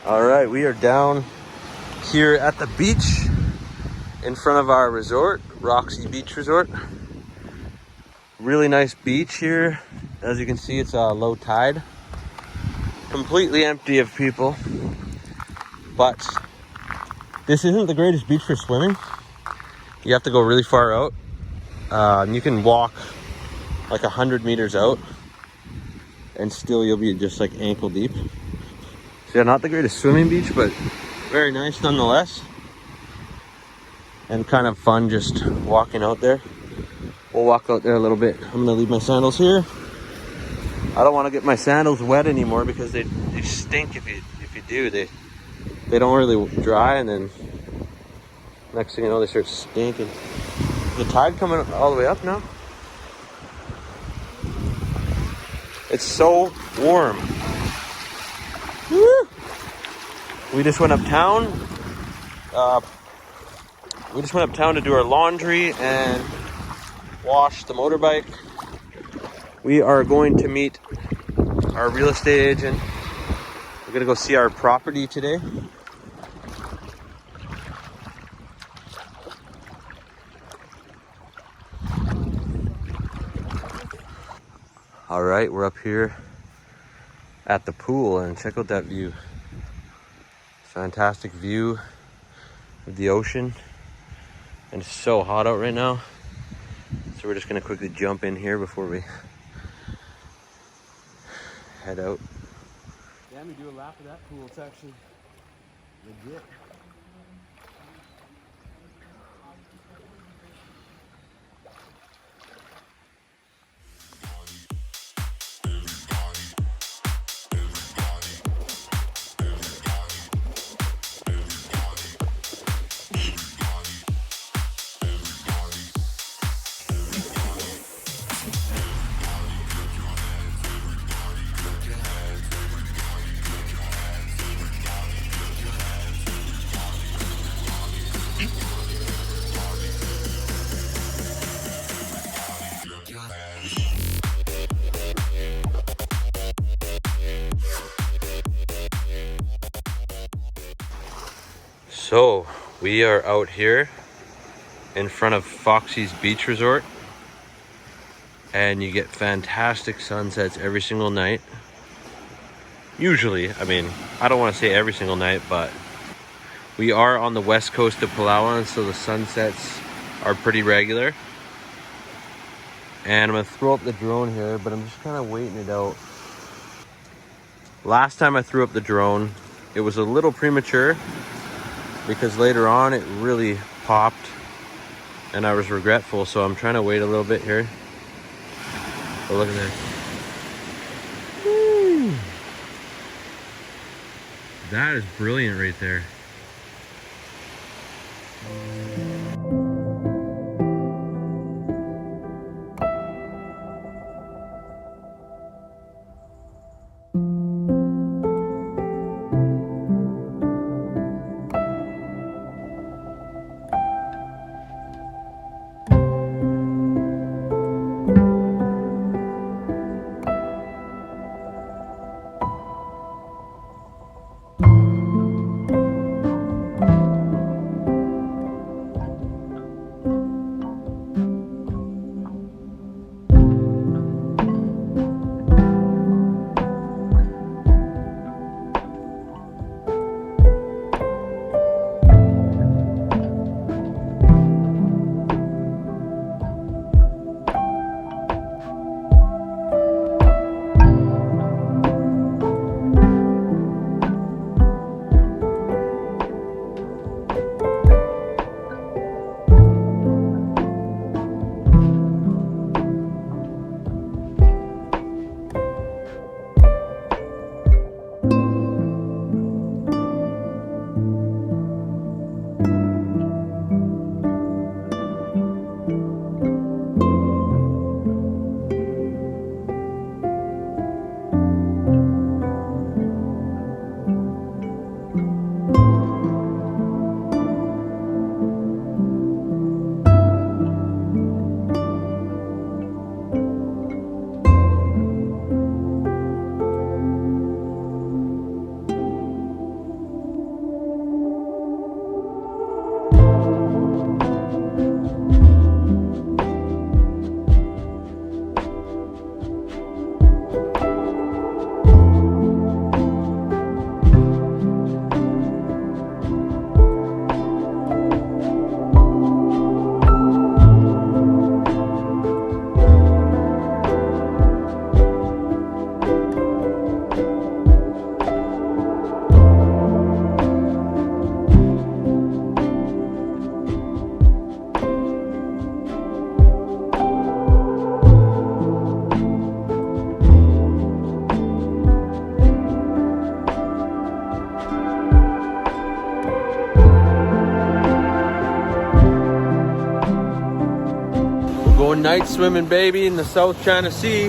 All right, we are down here at the beach in front of our resort, Roxy Beach Resort. Really nice beach here. As you can see, it's low tide. Completely empty of people. But this isn't the greatest beach for swimming. You have to go really far out. You can walk like 100 meters out and still you'll be just like ankle deep. So yeah, not the greatest swimming beach, but very nice nonetheless. And kind of fun just walking out there. We'll walk out there a little bit. I'm gonna leave my sandals here. I don't want to get my sandals wet anymore because they stink if you do. They don't really dry, and then next thing you know they start stinking. The tide coming all the way up now. It's so warm. Woo! We just went uptown. To do our laundry and wash the motorbike. We are going to meet our real estate agent. We're gonna go see our property today. All right, we're up here at the pool and check out that view. Fantastic view of the ocean. And it's so hot out right now. So we're just gonna quickly jump in here before we head out. Yeah, we do a lap of that pool. It's actually legit. So we are out here in front of Foxy's Beach Resort, and you get fantastic sunsets every single night. Usually, I mean, I don't want to say every single night, but we are on the west coast of Palawan, so the sunsets are pretty regular. And I'm gonna throw up the drone here, but I'm just kind of waiting it out. Last time I threw up the drone, it was a little premature because later on it really popped and I was regretful, so I'm trying to wait a little bit here. But look at that. Woo. That is brilliant right there. night swimming, baby, in the South China Sea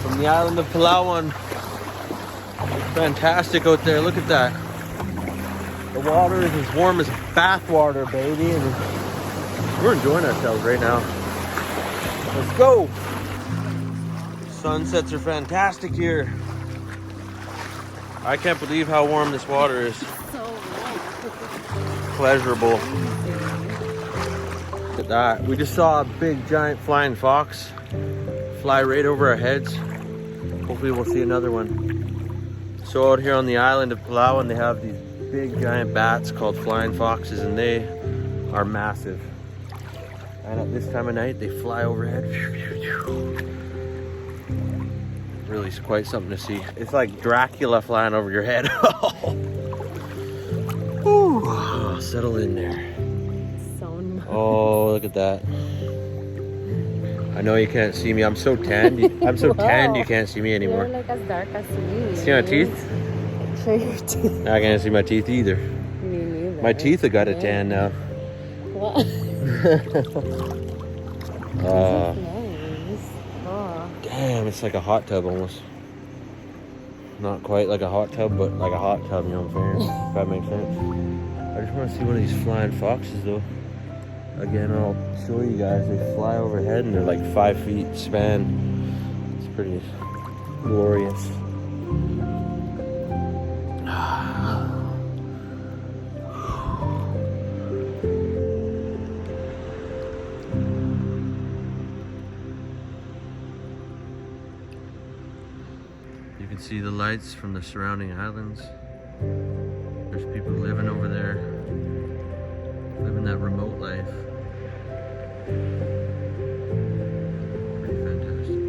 from the island of Palawan. It's fantastic out there. Look at that. The water is as warm as bath water, baby, and we're enjoying ourselves right now. Let's go. Sunsets are fantastic here. I can't believe how warm this water is. So warm. Pleasurable. Look at that. We just saw a big giant flying fox fly right over our heads. Hopefully we'll see another one. So out here on the island of Palawan, they have these big giant bats called flying foxes, and they are massive. And at this time of night, they fly overhead. Really is quite something to see. It's like Dracula flying over your head. Ooh, settle in there. So nice. Oh, look at that. I know you can't see me. I'm so tanned. I'm so tanned you can't see me anymore. You're like as dark as me. See my teeth? Show your teeth. I can't see my teeth either. Me neither. My teeth have got a tan now. What? Uh, Nice. Oh. damn, it's like a hot tub almost. Not quite like a hot tub, but like a hot tub, you know what I'm saying? If that makes sense. I just want to see one of these flying foxes though. Again, I'll show you guys. They fly overhead and they're like 5 feet span. It's pretty glorious. You can see the lights from the surrounding islands. There's people living over there, living that remote life. Pretty fantastic.